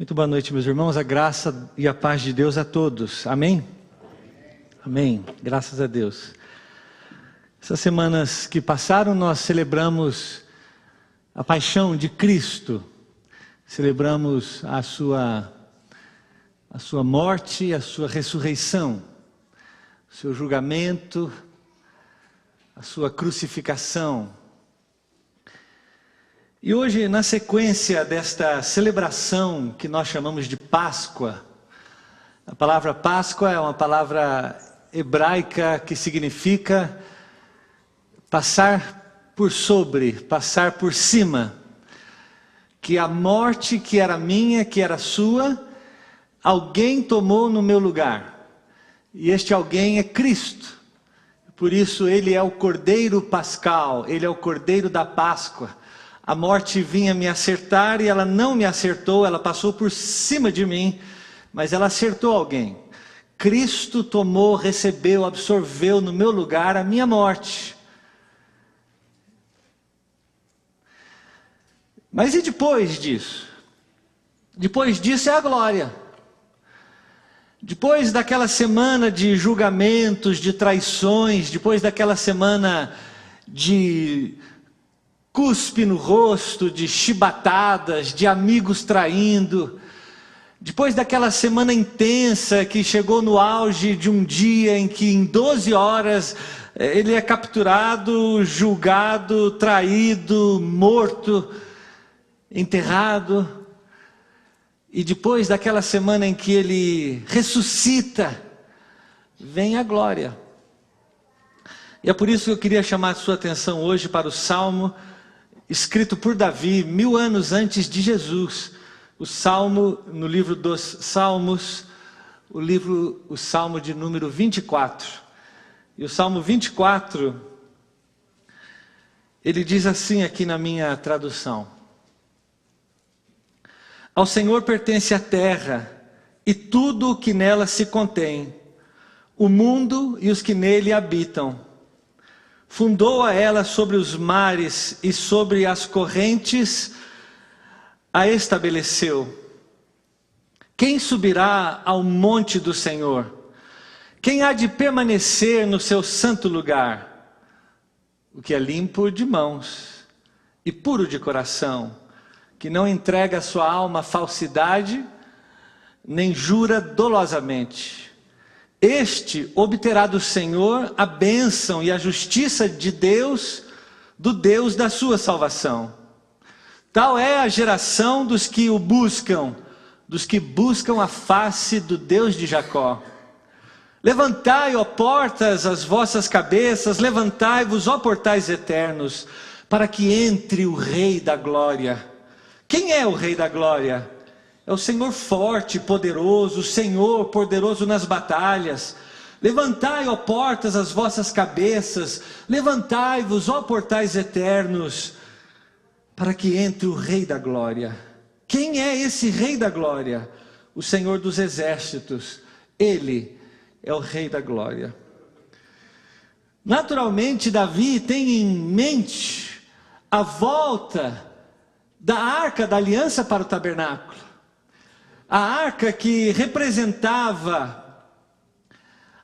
Muito boa noite, meus irmãos. A graça e a paz de Deus a todos. Amém? Amém. Graças a Deus. Essas semanas que passaram, nós celebramos a paixão de Cristo. Celebramos a sua morte, a sua ressurreição, o seu julgamento, a sua crucificação. E hoje, na sequência desta celebração que nós chamamos de Páscoa, a palavra Páscoa é uma palavra hebraica que significa passar por sobre, passar por cima. Que a morte que era minha, que era sua, alguém tomou no meu lugar. E este alguém é Cristo. Por isso ele é o Cordeiro Pascal, ele é o Cordeiro da Páscoa. A morte vinha me acertar e ela não me acertou, ela passou por cima de mim, mas ela acertou alguém. Cristo tomou, recebeu, absorveu no meu lugar a minha morte. Mas e depois disso? Depois disso é a glória. Depois daquela semana de julgamentos, de traições, depois daquela semana de cuspe no rosto, de chibatadas, de amigos traindo, depois daquela semana intensa que chegou no auge de um dia em que em 12 horas ele é capturado, julgado, traído, morto, enterrado, e depois daquela semana em que ele ressuscita, vem a glória. E é por isso que eu queria chamar a sua atenção hoje para o Salmo escrito por Davi, 1000 anos antes de Jesus. O Salmo, no livro dos Salmos, o Salmo de número 24. E o Salmo 24, ele diz assim aqui na minha tradução: Ao Senhor pertence a terra e tudo o que nela se contém, o mundo e os que nele habitam. Fundou-a ela sobre os mares e sobre as correntes a estabeleceu. Quem subirá ao monte do Senhor? Quem há de permanecer no seu santo lugar? O que é limpo de mãos e puro de coração, que não entrega a sua alma à falsidade, nem jura dolosamente. Este obterá do Senhor a bênção e a justiça de Deus, do Deus da sua salvação. Tal é a geração dos que o buscam, dos que buscam a face do Deus de Jacó. Levantai, ó portas, as vossas cabeças, levantai-vos, ó portais eternos, para que entre o Rei da Glória. Quem é o Rei da Glória? É o Senhor forte e poderoso, o Senhor poderoso nas batalhas. Levantai, ó portas, as vossas cabeças, levantai-vos, ó portais eternos, para que entre o Rei da Glória. Quem é esse Rei da Glória? O Senhor dos Exércitos. Ele é o Rei da Glória. Naturalmente, Davi tem em mente a volta da Arca da Aliança para o tabernáculo. A arca que representava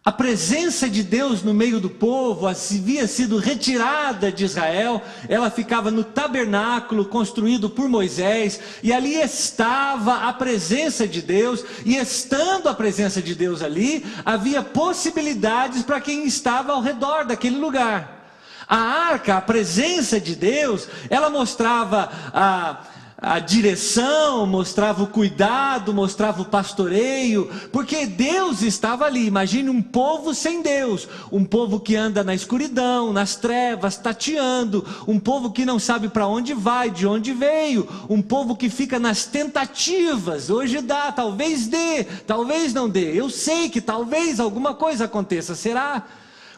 a presença de Deus no meio do povo, havia sido retirada de Israel, ela ficava no tabernáculo construído por Moisés, e ali estava a presença de Deus, e estando a presença de Deus ali, havia possibilidades para quem estava ao redor daquele lugar. A arca, a presença de Deus, ela mostrava a direção, mostrava o cuidado, mostrava o pastoreio, porque Deus estava ali. Imagine um povo sem Deus, um povo que anda na escuridão, nas trevas, tateando, um povo que não sabe para onde vai, de onde veio, um povo que fica nas tentativas. Hoje dá, talvez dê, talvez não dê, eu sei que talvez alguma coisa aconteça, será?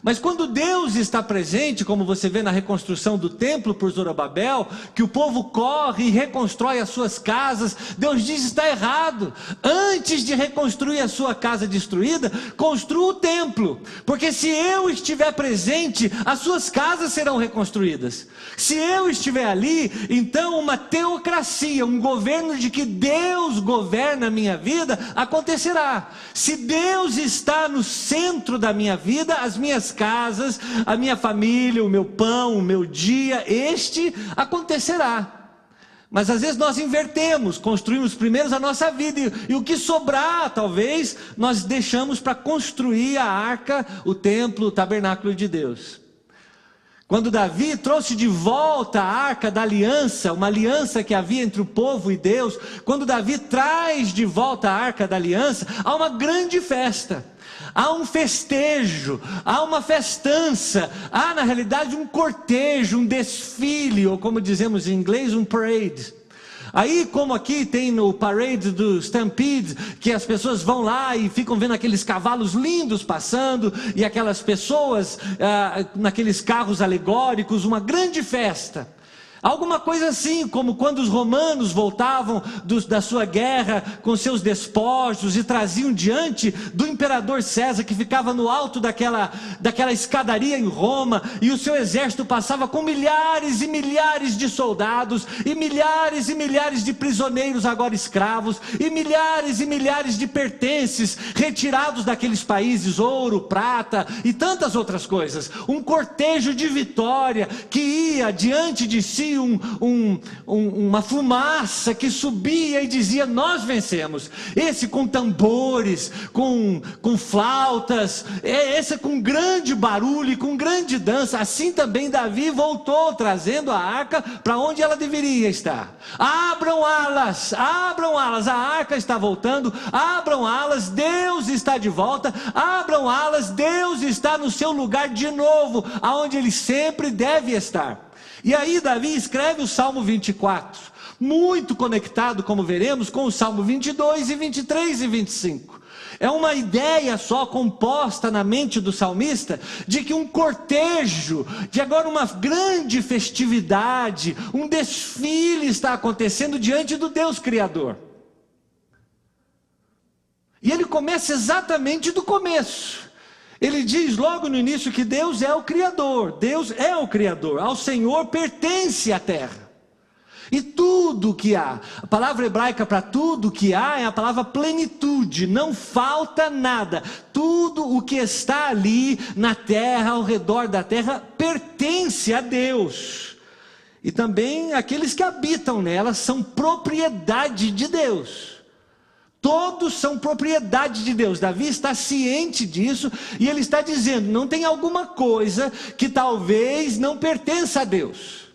Mas quando Deus está presente, como você vê na reconstrução do templo por Zorobabel, que o povo corre e reconstrói as suas casas, Deus diz: está errado. Antes de reconstruir a sua casa destruída, construa o templo, porque se eu estiver presente, as suas casas serão reconstruídas. Se eu estiver ali, então uma teocracia, um governo de que Deus governa a minha vida, acontecerá. Se Deus está no centro da minha vida, as minhas casas, a minha família, o meu pão, o meu dia, este acontecerá. Mas às vezes nós invertemos, construímos primeiro a nossa vida, e o que sobrar, talvez, nós deixamos para construir a arca, o templo, o tabernáculo de Deus. Quando Davi trouxe de volta a arca da aliança, uma aliança que havia entre o povo e Deus, quando Davi traz de volta a arca da aliança, há uma grande festa. Há um festejo, há uma festança, há na realidade um cortejo, um desfile, ou como dizemos em inglês, um parade. Aí, como aqui tem no parade do Stampede, que as pessoas vão lá e ficam vendo aqueles cavalos lindos passando, e aquelas pessoas naqueles carros alegóricos, uma grande festa. Alguma coisa assim, como quando os romanos voltavam da sua guerra com seus despojos e traziam diante do imperador César, que ficava no alto daquela escadaria em Roma, e o seu exército passava com milhares e milhares de soldados, e milhares de prisioneiros agora escravos, e milhares de pertences retirados daqueles países, ouro, prata e tantas outras coisas. Um cortejo de vitória que ia diante de si, uma fumaça que subia e dizia: nós vencemos. Esse com tambores, com flautas, esse com grande barulho e com grande dança. Assim também Davi voltou, trazendo a arca para onde ela deveria estar. Abram alas, a arca está voltando, abram alas, Deus está de volta, abram alas, Deus está no seu lugar de novo, aonde ele sempre deve estar. E aí Davi escreve o Salmo 24, muito conectado, como veremos, com o Salmo 22 e 23 e 25. É uma ideia só composta na mente do salmista, de que um cortejo, de agora uma grande festividade, um desfile está acontecendo diante do Deus Criador. E ele começa exatamente do começo. Ele diz logo no início que Deus é o Criador, Deus é o Criador, ao Senhor pertence a terra. E tudo que há, a palavra hebraica para tudo que há é a palavra plenitude, não falta nada. Tudo o que está ali na terra, ao redor da terra, pertence a Deus. E também aqueles que habitam nela são propriedade de Deus. Todos são propriedade de Deus. Davi está ciente disso, e ele está dizendo: não tem alguma coisa que talvez não pertença a Deus.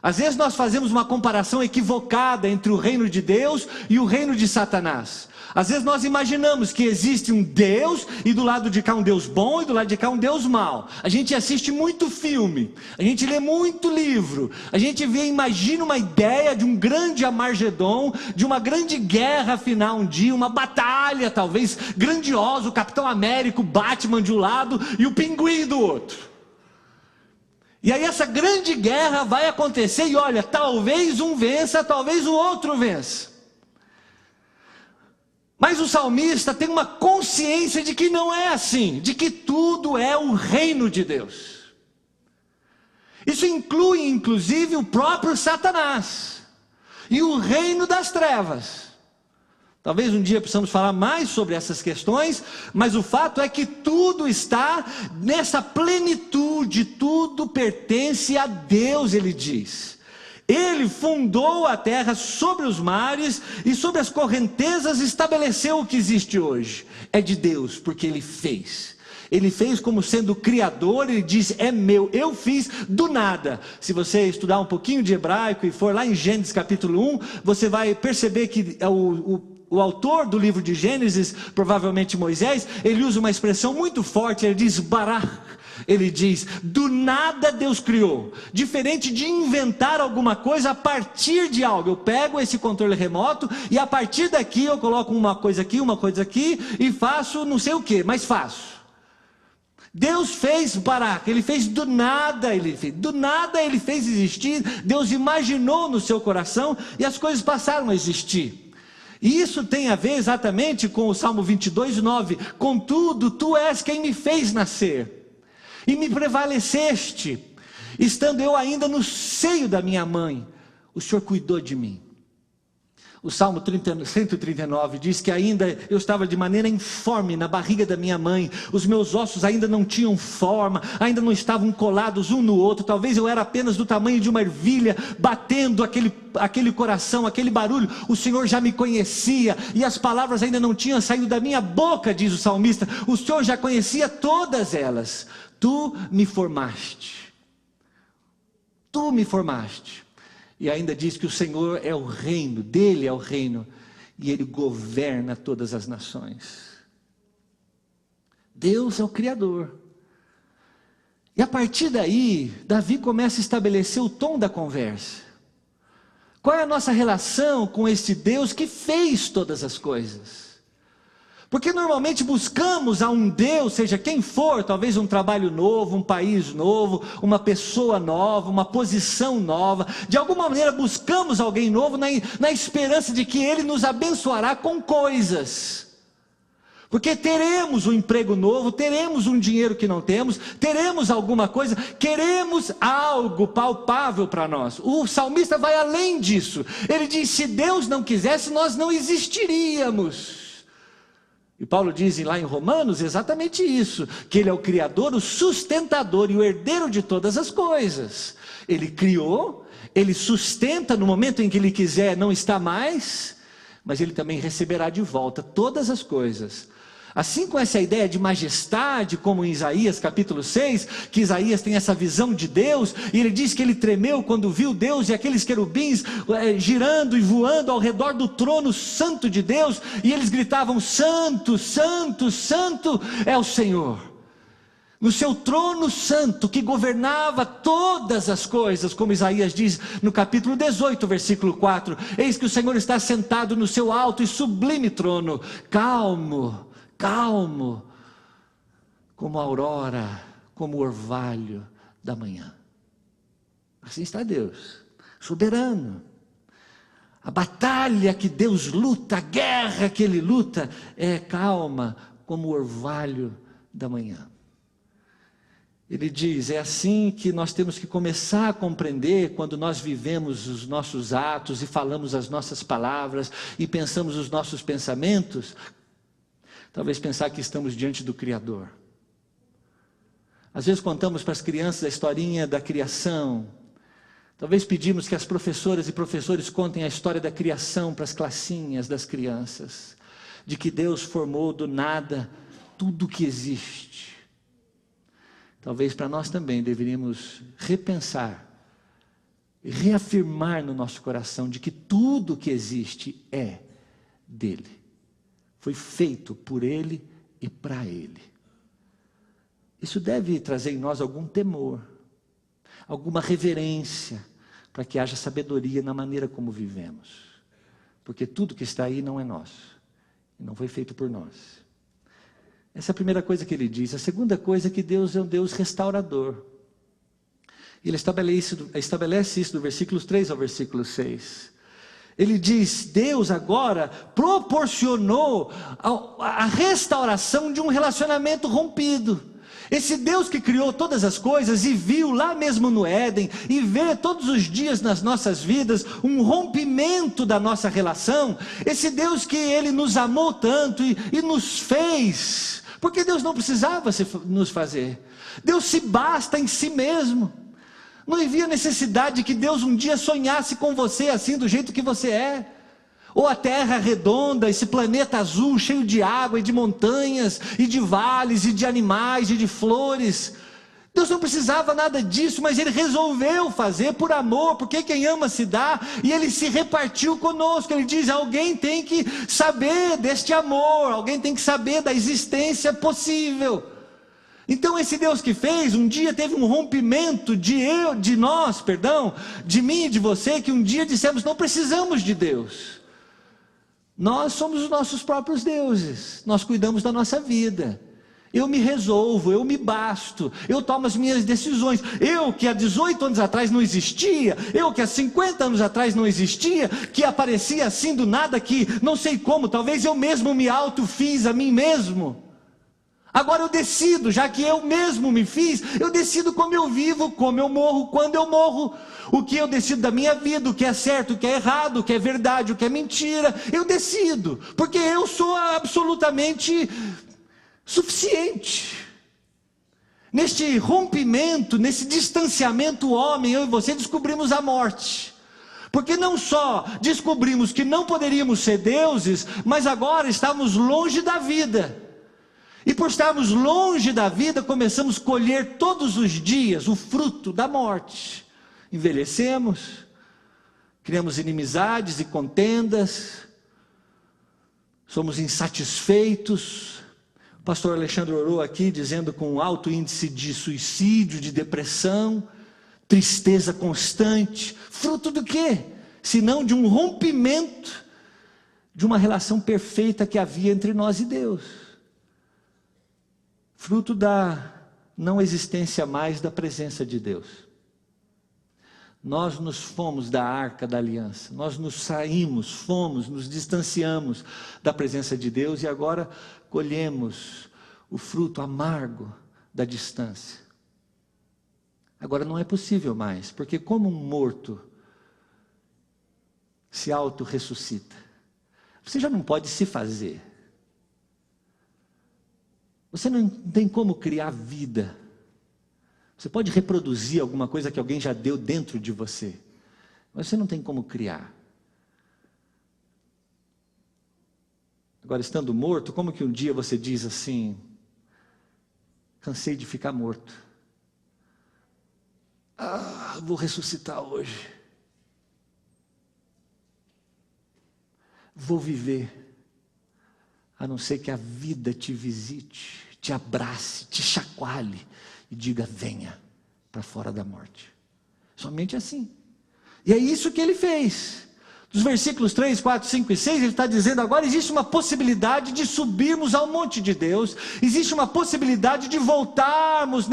Às vezes nós fazemos uma comparação equivocada entre o reino de Deus e o reino de Satanás. Às vezes nós imaginamos que existe um Deus, e do lado de cá um Deus bom, e do lado de cá um Deus mau. A gente assiste muito filme, a gente lê muito livro, a gente imagina uma ideia de um grande Armagedon, de uma grande guerra final um dia, uma batalha talvez grandiosa, o Capitão América, o Batman de um lado e o Pinguim do outro. E aí essa grande guerra vai acontecer, e olha, talvez um vença, talvez o outro vença. Mas o salmista tem uma consciência de que não é assim, de que tudo é o reino de Deus. Isso inclui inclusive o próprio Satanás e o reino das trevas. Talvez um dia precisamos falar mais sobre essas questões, mas o fato é que tudo está nessa plenitude, tudo pertence a Deus, ele diz. Ele fundou a terra sobre os mares e sobre as correntezas estabeleceu o que existe hoje. É de Deus, porque Ele fez. Ele fez como sendo Criador, Ele diz: é meu, eu fiz do nada. Se você estudar um pouquinho de hebraico e for lá em Gênesis capítulo 1, você vai perceber que o autor do livro de Gênesis, provavelmente Moisés, ele usa uma expressão muito forte, ele diz bará. Ele diz: do nada Deus criou. Diferente de inventar alguma coisa a partir de algo. Eu pego esse controle remoto e a partir daqui eu coloco uma coisa aqui e faço não sei o que, mas faço. Deus fez Baraque, Ele fez do nada, Ele fez existir. Deus imaginou no seu coração e as coisas passaram a existir. E isso tem a ver exatamente com o Salmo 22:9. Contudo, tu és quem me fez nascer, e me prevaleceste, estando eu ainda no seio da minha mãe, o Senhor cuidou de mim. O Salmo 139 diz que ainda eu estava de maneira informe na barriga da minha mãe, os meus ossos ainda não tinham forma, ainda não estavam colados um no outro, talvez eu era apenas do tamanho de uma ervilha, batendo aquele coração, aquele barulho, o Senhor já me conhecia, e as palavras ainda não tinham saído da minha boca, diz o salmista, o Senhor já conhecia todas elas. Tu me formaste, e ainda diz que o Senhor é o reino, dele é o reino, e ele governa todas as nações. Deus é o Criador. E a partir daí, Davi começa a estabelecer o tom da conversa. Qual é a nossa relação com este Deus que fez todas as coisas? Porque normalmente buscamos a um Deus, seja quem for, talvez um trabalho novo, um país novo, uma pessoa nova, uma posição nova. De alguma maneira buscamos alguém novo na esperança de que Ele nos abençoará com coisas. Porque teremos um emprego novo, teremos um dinheiro que não temos, teremos alguma coisa, queremos algo palpável para nós. O salmista vai além disso. Ele diz, se Deus não quisesse, nós não existiríamos. E Paulo diz lá em Romanos exatamente isso, que Ele é o Criador, o sustentador e o herdeiro de todas as coisas. Ele criou, Ele sustenta no momento em que Ele quiser, não está mais, mas Ele também receberá de volta todas as coisas. Assim, com essa ideia de majestade, como em Isaías capítulo 6, que Isaías tem essa visão de Deus, e ele diz que ele tremeu quando viu Deus e aqueles querubins girando e voando ao redor do trono santo de Deus, e eles gritavam, santo, santo, santo é o Senhor. No seu trono santo, que governava todas as coisas, como Isaías diz no capítulo 18, versículo 4, eis que o Senhor está sentado no seu alto e sublime trono, calmo, como a aurora, como o orvalho da manhã. Assim está Deus, soberano. A batalha que Deus luta, a guerra que Ele luta, é calma, como o orvalho da manhã. Ele diz, é assim que nós temos que começar a compreender quando nós vivemos os nossos atos e falamos as nossas palavras e pensamos os nossos pensamentos. Talvez pensar que estamos diante do Criador. Às vezes contamos para as crianças a historinha da criação. Talvez pedimos que as professoras e professores contem a história da criação para as classinhas das crianças. De que Deus formou do nada tudo o que existe. Talvez para nós também deveríamos repensar e reafirmar no nosso coração de que tudo o que existe é dele. Foi feito por Ele e para Ele. Isso deve trazer em nós algum temor, alguma reverência, para que haja sabedoria na maneira como vivemos. Porque tudo que está aí não é nosso, e não foi feito por nós. Essa é a primeira coisa que ele diz. A segunda coisa é que Deus é um Deus restaurador. Ele estabelece isso do versículos 3 ao versículo 6. Ele diz, Deus agora proporcionou a restauração de um relacionamento rompido. Esse Deus que criou todas as coisas e viu lá mesmo no Éden, e vê todos os dias nas nossas vidas um rompimento da nossa relação, esse Deus que Ele nos amou tanto e nos fez, porque Deus não precisava nos fazer, Deus se basta em si mesmo. Não havia necessidade que Deus um dia sonhasse com você assim, do jeito que você é. Ou a terra redonda, esse planeta azul, cheio de água e de montanhas, e de vales, e de animais, e de flores. Deus não precisava nada disso, mas Ele resolveu fazer por amor, porque quem ama se dá, e Ele se repartiu conosco. Ele diz, alguém tem que saber deste amor, alguém tem que saber da existência possível. Então esse Deus que fez, um dia teve um rompimento de mim e de você, que um dia dissemos, não precisamos de Deus. Nós somos os nossos próprios deuses, nós cuidamos da nossa vida. Eu me resolvo, eu me basto, eu tomo as minhas decisões. Eu que há 18 anos atrás não existia, eu que há 50 anos atrás não existia, que aparecia assim do nada, que não sei como, talvez eu mesmo me autofiz a mim mesmo. Agora eu decido, já que eu mesmo me fiz, eu decido como eu vivo, como eu morro, quando eu morro. O que eu decido da minha vida, o que é certo, o que é errado, o que é verdade, o que é mentira, eu decido, porque eu sou absolutamente suficiente. Neste rompimento, nesse distanciamento, o homem, eu e você, descobrimos a morte. Porque não só descobrimos que não poderíamos ser deuses, mas agora estávamos longe da vida. E por estarmos longe da vida, começamos a colher todos os dias o fruto da morte. Envelhecemos, criamos inimizades e contendas, somos insatisfeitos. O pastor Alexandre orou aqui dizendo com alto índice de suicídio, de depressão, tristeza constante. Fruto do quê? Senão de um rompimento de uma relação perfeita que havia entre nós e Deus. Fruto da não existência mais da presença de Deus. Nós nos fomos da arca da aliança, nós nos saímos, fomos, nos distanciamos da presença de Deus e agora colhemos o fruto amargo da distância. Agora não é possível mais, porque como um morto se auto-ressuscita, você já não pode se fazer. Você não tem como criar vida. Você pode reproduzir alguma coisa que alguém já deu dentro de você, mas você não tem como criar. Agora, estando morto, como que um dia você diz assim: cansei de ficar morto, vou ressuscitar hoje, vou viver. A não ser que a vida te visite, te abrace, te chacoalhe e diga: venha para fora da morte. Somente assim. E é isso que ele fez. Dos versículos 3, 4, 5 e 6, ele está dizendo: agora existe uma possibilidade de subirmos ao monte de Deus, existe uma possibilidade de voltarmos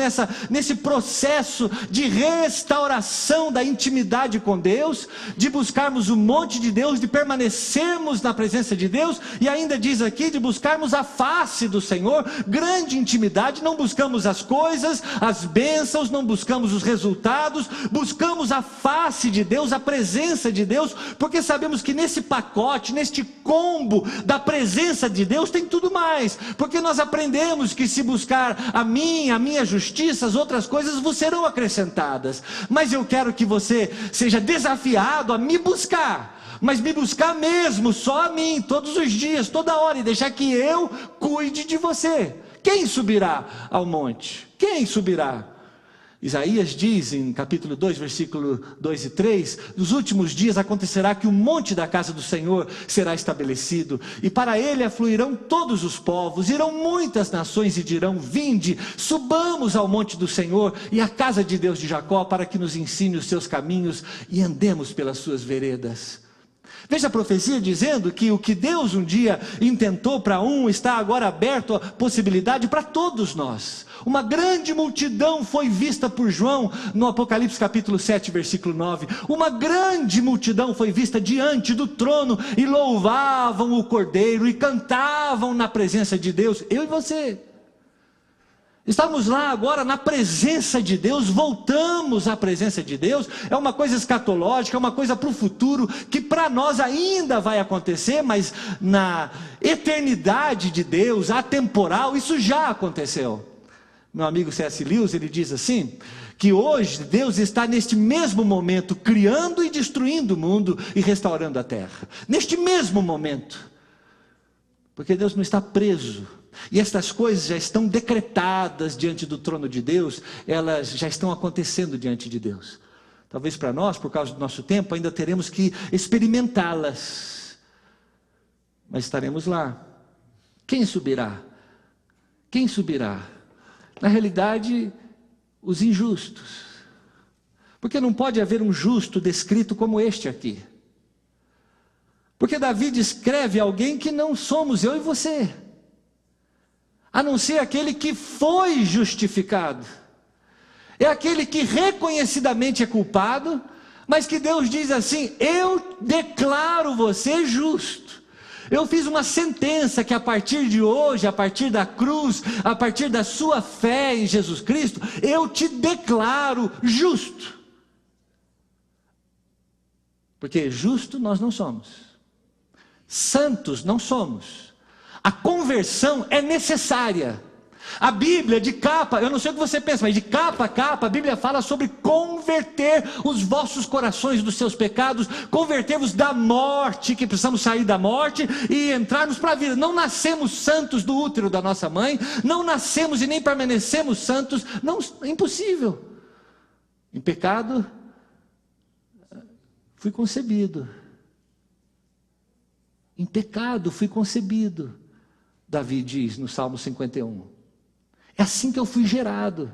nesse processo de restauração da intimidade com Deus, de buscarmos o monte de Deus, de permanecermos na presença de Deus, e ainda diz aqui, de buscarmos a face do Senhor, grande intimidade. Não buscamos as coisas, as bênçãos, não buscamos os resultados, buscamos a face de Deus, a presença de Deus, porque sabemos que nesse pacote, neste combo da presença de Deus tem tudo mais, porque nós aprendemos que se buscar a minha justiça, as outras coisas vos serão acrescentadas. Mas eu quero que você seja desafiado a me buscar, mas me buscar mesmo, só a mim, todos os dias, toda hora, e deixar que eu cuide de você. Quem subirá ao monte? Quem subirá? Isaías diz em capítulo 2, versículo 2 e 3, nos últimos dias acontecerá que o monte da casa do Senhor será estabelecido, e para ele afluirão todos os povos, irão muitas nações e dirão: vinde, subamos ao monte do Senhor e à casa de Deus de Jacó, para que nos ensine os seus caminhos e andemos pelas suas veredas. Veja a profecia dizendo que o que Deus um dia intentou para um, está agora aberto a possibilidade para todos nós. Uma grande multidão foi vista por João no Apocalipse capítulo 7, versículo 9. Uma grande multidão foi vista diante do trono e louvavam o Cordeiro e cantavam na presença de Deus. Eu e você. Estamos lá agora na presença de Deus, voltamos à presença de Deus. É uma coisa escatológica, é uma coisa para o futuro, que para nós ainda vai acontecer, mas na eternidade de Deus, atemporal, isso já aconteceu. Meu amigo C.S. Lewis, ele diz assim, que hoje Deus está neste mesmo momento, criando e destruindo o mundo e restaurando a terra. Neste mesmo momento, porque Deus não está preso. E estas coisas já estão decretadas diante do trono de Deus, elas já estão acontecendo diante de Deus. Talvez para nós, por causa do nosso tempo, ainda teremos que experimentá-las, mas estaremos lá. Quem subirá? Quem subirá? Na realidade, os injustos, porque não pode haver um justo descrito como este aqui, porque Davi descreve alguém que não somos eu e você. a não ser aquele que foi justificado. É aquele que reconhecidamente é culpado, mas que Deus diz assim: eu declaro você justo. Eu fiz uma sentença que a partir de hoje, a partir da cruz, a partir da sua fé em Jesus Cristo, eu te declaro justo. Porque justo nós não somos, santos não somos. A conversão é necessária. A Bíblia, de capa, eu não sei o que você pensa, mas de capa a capa, a Bíblia fala sobre converter os vossos corações dos seus pecados, converter-vos da morte, que precisamos sair da morte e entrarmos para a vida. Não nascemos santos do útero da nossa mãe, não nascemos e nem permanecemos santos, não, é impossível. Em pecado, fui concebido. Em pecado fui concebido, Davi diz no Salmo 51. É assim que eu fui gerado.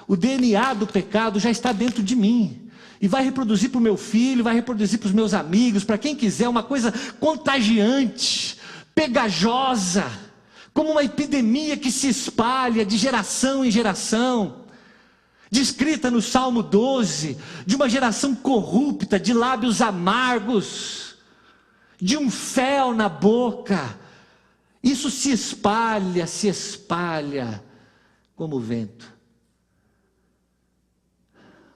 O DNA do pecado já está dentro de mim. E vai reproduzir para o meu filho, vai reproduzir para os meus amigos, para quem quiser, uma coisa contagiante, pegajosa, como uma epidemia que se espalha de geração em geração. Descrita no Salmo 12, de uma geração corrupta, de lábios amargos, de um fel na boca. Isso se espalha como o vento.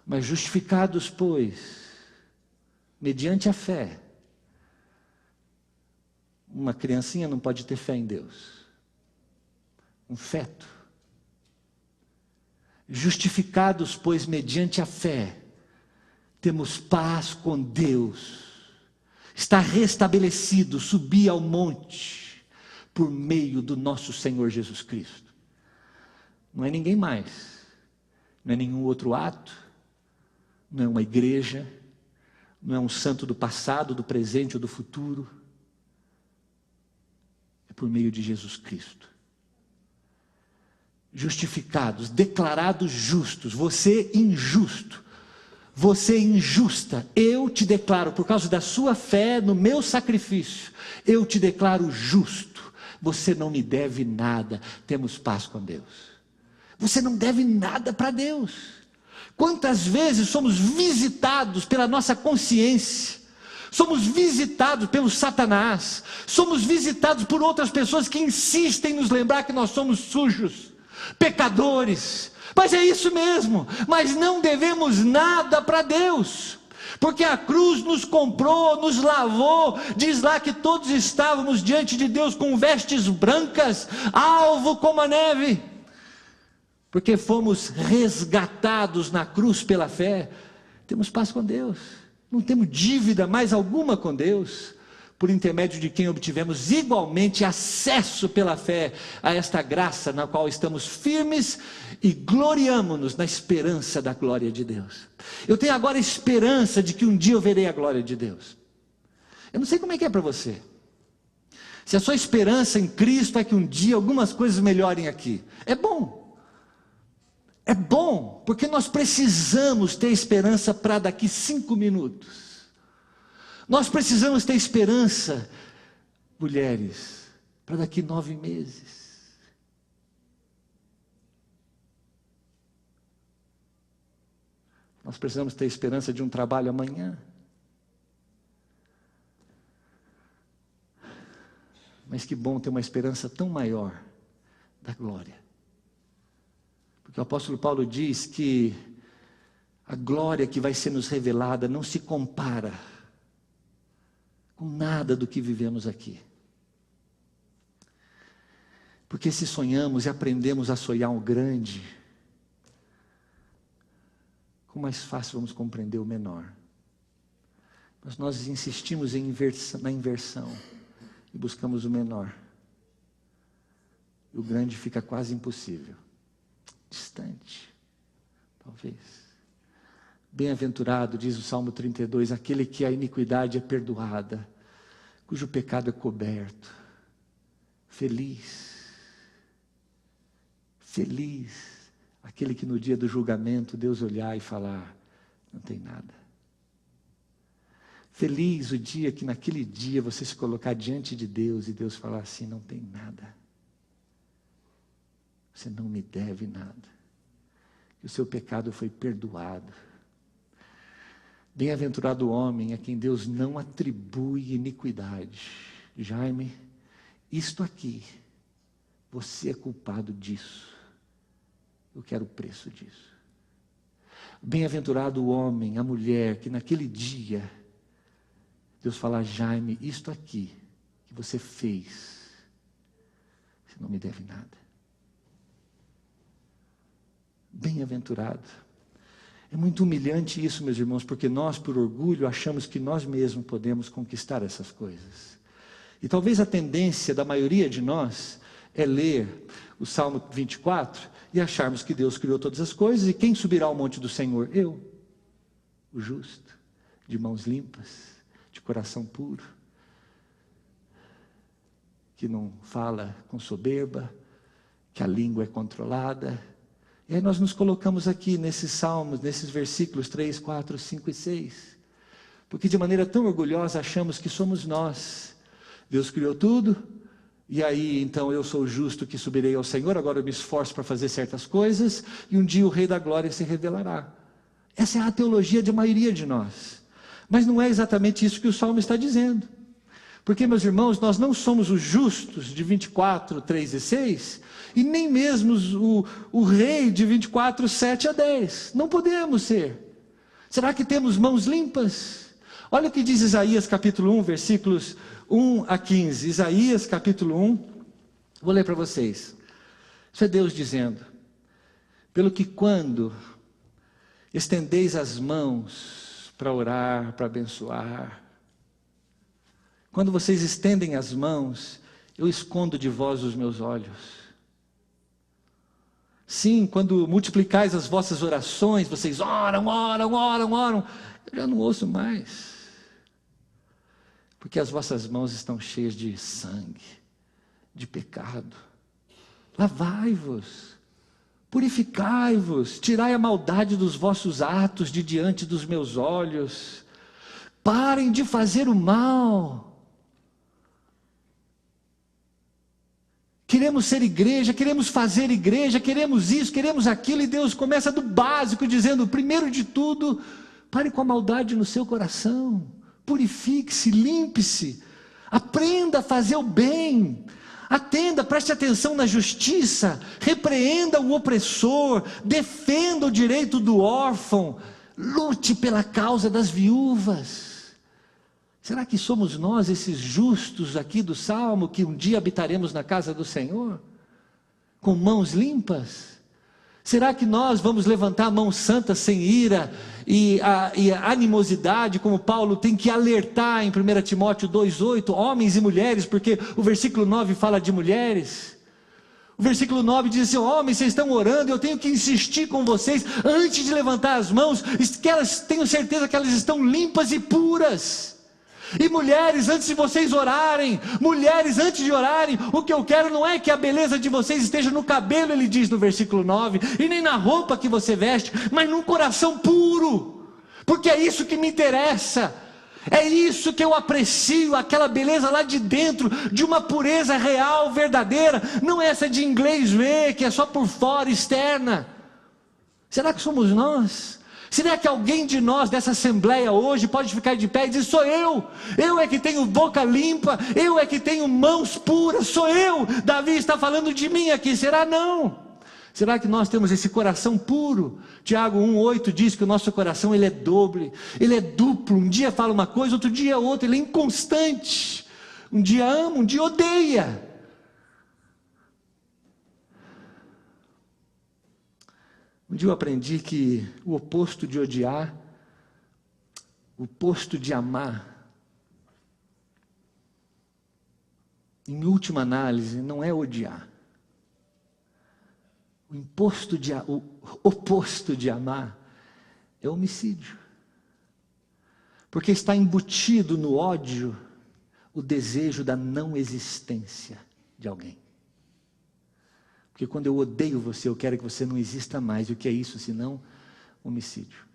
Mas justificados, pois, mediante a fé. Uma criancinha não pode ter fé em Deus. Um feto. Justificados, pois, mediante a fé, temos paz com Deus. Está restabelecido, subir ao monte, por meio do nosso Senhor Jesus Cristo. Não é ninguém mais, não é nenhum outro ato, não é uma igreja, não é um santo do passado, do presente ou do futuro. É por meio de Jesus Cristo. Justificados, declarados justos, você injusto, você injusta, eu te declaro, por causa da sua fé no meu sacrifício, eu te declaro justo, você não me deve nada, temos paz com Deus. Você não deve nada para Deus. Quantas vezes somos visitados pela nossa consciência, somos visitados pelo Satanás, somos visitados por outras pessoas que insistem em nos lembrar que nós somos sujos, pecadores, mas é isso mesmo, mas não devemos nada para Deus, porque a cruz nos comprou, nos lavou, diz lá que todos estávamos diante de Deus com vestes brancas, alvo como a neve, porque fomos resgatados na cruz pela fé, temos paz com Deus, não temos dívida mais alguma com Deus, por intermédio de quem obtivemos igualmente acesso pela fé a esta graça na qual estamos firmes e gloriamo-nos na esperança da glória de Deus. Eu tenho agora esperança de que um dia eu verei a glória de Deus. Eu não sei como é que é para você. Se a sua esperança em Cristo é que um dia algumas coisas melhorem aqui, é bom. É bom, porque nós precisamos ter esperança para daqui 5 minutos. Nós precisamos ter esperança, mulheres, para daqui 9 meses. Nós precisamos ter esperança de um trabalho amanhã. Mas que bom ter uma esperança tão maior da glória. Porque o apóstolo Paulo diz que a glória que vai ser nos revelada não se compara com nada do que vivemos aqui. Porque se sonhamos e aprendemos a sonhar o grande, com mais fácil vamos compreender o menor. Mas nós insistimos na inversão e buscamos o menor. E o grande fica quase impossível. Distante, talvez. Bem-aventurado, diz o Salmo 32, aquele que a iniquidade é perdoada, cujo pecado é coberto. Feliz, aquele que no dia do julgamento Deus olhar e falar, não tem nada. Feliz o dia que naquele dia você se colocar diante de Deus e Deus falar assim, não tem nada. você não me deve nada, que o seu pecado foi perdoado. Bem-aventurado o homem a quem Deus não atribui iniquidade. Jaime, isto aqui, você é culpado disso, eu quero o preço disso. Bem-aventurado o homem, a mulher, que naquele dia, Deus fala, Jaime, isto aqui, que você fez, você não me deve nada. Bem-aventurado. É muito humilhante isso, meus irmãos, porque nós, por orgulho, achamos que nós mesmos podemos conquistar essas coisas. E talvez a tendência da maioria de nós é ler o Salmo 24 e acharmos que Deus criou todas as coisas e quem subirá ao monte do Senhor? Eu, o justo, de mãos limpas, de coração puro, que não fala com soberba, que a língua é controlada. E aí nós nos colocamos aqui nesses salmos, nesses versículos 3, 4, 5 e 6. Porque de maneira tão orgulhosa achamos que somos nós. Deus criou tudo, e aí então eu sou o justo que subirei ao Senhor, agora eu me esforço para fazer certas coisas, e um dia o Rei da Glória se revelará. Essa é a teologia de maioria de nós. Mas não é exatamente isso que o Salmo está dizendo. Porque, meus irmãos, nós não somos os justos de 24, 3 e 6, e nem mesmo o rei de 24, 7 a 10. Não podemos ser. Será que temos mãos limpas? Olha o que diz Isaías capítulo 1, versículos 1 a 15. Isaías capítulo 1, vou ler para vocês. Isso é Deus dizendo, pelo que quando estendeis as mãos para orar, para abençoar, quando vocês estendem as mãos, eu escondo de vós os meus olhos. Sim, quando multiplicais as vossas orações, vocês oram, eu já não ouço mais. Porque as vossas mãos estão cheias de sangue, de pecado. Lavai-vos, purificai-vos, tirai a maldade dos vossos atos de diante dos meus olhos. Parem de fazer o mal. Queremos ser igreja, queremos fazer igreja, queremos isso, queremos aquilo, e Deus começa do básico, dizendo, primeiro de tudo, pare com a maldade no seu coração, purifique-se, limpe-se, aprenda a fazer o bem, atenda, preste atenção na justiça, repreenda o opressor, defenda o direito do órfão, lute pela causa das viúvas. Será que somos nós esses justos aqui do Salmo, que um dia habitaremos na casa do Senhor? Com mãos limpas? Será que nós vamos levantar a mão santa sem ira e animosidade, como Paulo tem que alertar em 1 Timóteo 2,8, homens e mulheres, porque o versículo 9 fala de mulheres. O versículo 9 diz assim, homens, vocês estão orando, eu tenho que insistir com vocês, antes de levantar as mãos, que elas tenham certeza que elas estão limpas e puras. E mulheres, antes de vocês orarem, mulheres, antes de orarem, o que eu quero não é que a beleza de vocês esteja no cabelo, ele diz no versículo 9, e nem na roupa que você veste, mas num coração puro, porque é isso que me interessa, é isso que eu aprecio, aquela beleza lá de dentro, de uma pureza real, verdadeira, não essa de inglês ver, que é só por fora, externa. Será que somos nós? Será que alguém de nós dessa assembleia hoje pode ficar de pé e dizer, sou eu é que tenho boca limpa, eu é que tenho mãos puras, sou eu, Davi está falando de mim aqui, será? Não. Será que nós temos esse coração puro? Tiago 1,8 diz que o nosso coração ele é doble, ele é duplo, um dia fala uma coisa, outro dia outra, ele é inconstante, um dia ama, um dia odeia. Um dia eu aprendi que o oposto de odiar, o oposto de amar, em última análise, não é odiar. O oposto de amar é homicídio. Porque está embutido no ódio o desejo da não existência de alguém. Porque quando eu odeio você, eu quero que você não exista mais. E o que é isso, senão homicídio?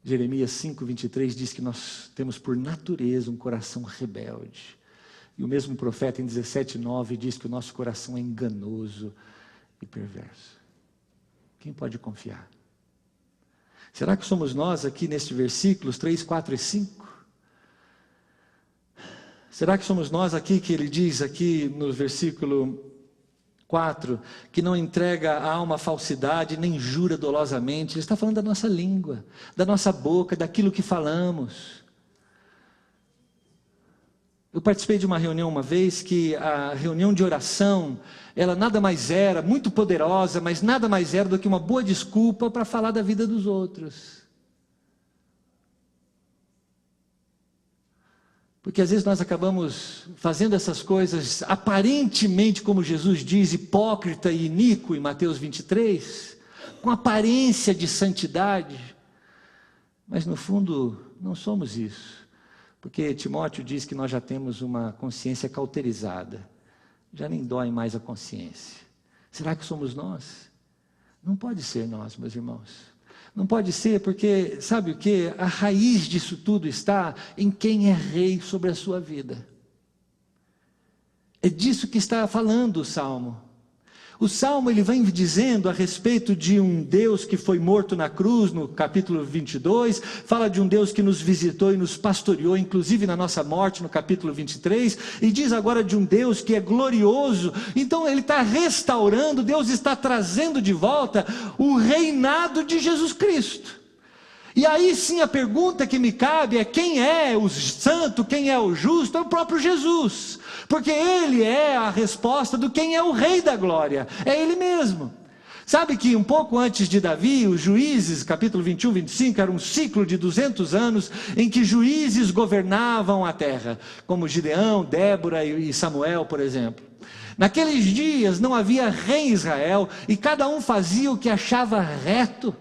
Jeremias 5,23 diz que nós temos por natureza um coração rebelde. E o mesmo profeta em 17:9 diz que o nosso coração é enganoso e perverso. Quem pode confiar? Será que somos nós aqui neste versículos 3, 4 e 5? Será que somos nós aqui que ele diz aqui no versículo 4, que não entrega a alma à falsidade, nem jura dolosamente? Ele está falando da nossa língua, da nossa boca, daquilo que falamos. Eu participei de uma reunião uma vez, que a reunião de oração, ela nada mais era, muito poderosa, mas nada mais era do que uma boa desculpa para falar da vida dos outros. Porque às vezes nós acabamos fazendo essas coisas, aparentemente, como Jesus diz, hipócrita e iníquo em Mateus 23, com aparência de santidade, mas no fundo não somos isso. Porque Timóteo diz que nós já temos uma consciência cauterizada, já nem dói mais a consciência. Será que somos nós? Não pode ser nós, meus irmãos. Não pode ser, porque, sabe o que? A raiz disso tudo está em quem é rei sobre a sua vida. É disso que está falando o Salmo. O Salmo, ele vem dizendo a respeito de um Deus que foi morto na cruz, no capítulo 22, fala de um Deus que nos visitou e nos pastoreou, inclusive na nossa morte, no capítulo 23, e diz agora de um Deus que é glorioso. Então ele está restaurando, Deus está trazendo de volta o reinado de Jesus Cristo. E aí sim a pergunta que me cabe é: quem é o santo, quem é o justo? É o próprio Jesus, porque Ele é a resposta do quem é o Rei da Glória, é Ele mesmo. Sabe que um pouco antes de Davi, os juízes, capítulo 21, 25, era um ciclo de 200 anos, em que juízes governavam a terra, como Gideão, Débora e Samuel, por exemplo. Naqueles dias não havia rei em Israel, e cada um fazia o que achava reto.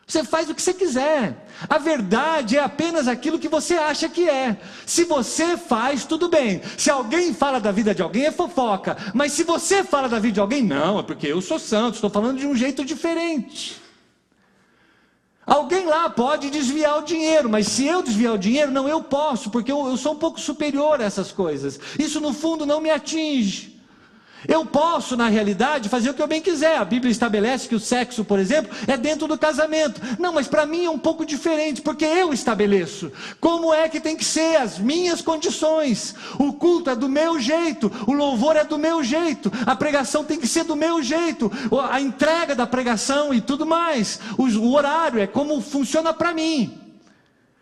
Você faz o que você quiser. A verdade é apenas aquilo que você acha que é. Se você faz, tudo bem. Se alguém fala da vida de alguém, é fofoca. Mas se você fala da vida de alguém, não, é porque eu sou santo, estou falando de um jeito diferente. Alguém lá pode desviar o dinheiro, mas se eu desviar o dinheiro, não, eu posso, porque eu sou um pouco superior a essas coisas. Isso no fundo não me atinge. Eu posso, na realidade, fazer o que eu bem quiser. A Bíblia estabelece que o sexo, por exemplo, é dentro do casamento. Não, mas para mim é um pouco diferente, porque eu estabeleço como é que tem que ser, as minhas condições. O culto é do meu jeito, o louvor é do meu jeito, a pregação tem que ser do meu jeito, a entrega da pregação e tudo mais. O horário é como funciona para mim.